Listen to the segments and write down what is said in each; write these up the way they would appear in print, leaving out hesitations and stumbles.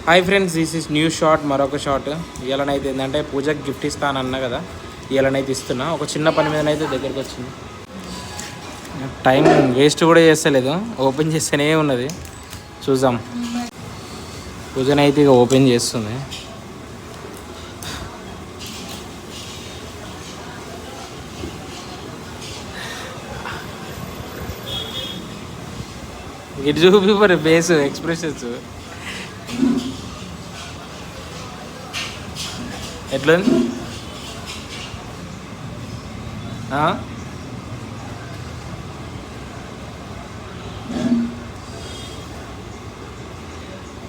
Hi friends, this is new short. మరొక short ఇవాళనైతే ఏంటంటే పూజకి గిఫ్ట్ ఇస్తానన్నా కదా, ఇవాళనైతే ఇస్తున్నా. ఒక చిన్న పని మీదనైతే దగ్గరికి వచ్చింది. టైం వేస్ట్ కూడా చేస్తలేదు, ఓపెన్ చేస్తేనే ఉన్నది. చూద్దాం. పూజనైతే ఇక ఓపెన్ చేస్తుంది. ఇటు చూపి మరి ఫేస్ ఎక్స్ప్రెషన్స్ ఎట్లుంది?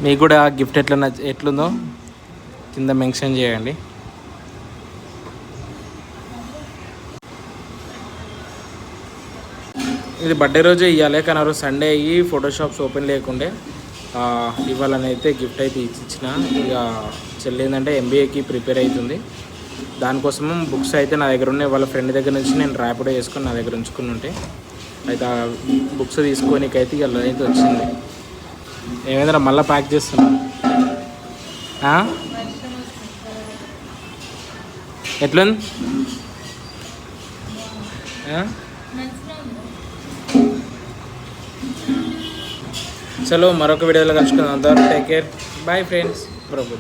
మీకు కూడా గిఫ్ట్ ఎట్లుందో కింద మెన్షన్ చేయండి. ఇది బర్త్డే రోజే ఇవ్వాలి, కానీ ఆ రోజు సండే అయ్యి ఫోటోషాప్స్ ఓపెన్ లేకుండే. ఇవాళనైతే గిఫ్ట్ అయితే ఇచ్చిన. ఇక చెల్లిందంటే ఎంబీఏకి ప్రిపేర్ అవుతుంది. దానికోసము బుక్స్ అయితే నా దగ్గర ఉన్నాయి. వాళ్ళ ఫ్రెండ్ దగ్గర నుంచి నేను ర్యాపిడో వేసుకొని నా దగ్గర ఉంచుకుని ఉంటే అయితే ఆ బుక్స్ తీసుకోనికైతే ఇక అయితే వచ్చింది. ఏమైందిరా మళ్ళీ ప్యాక్ చేస్తున్నా? ఎట్లుంది? చలో మరొక వీడియోలో కలుసుకుందాం. అంతవరకు టేక్ కేర్. Bye friends. ప్రభు.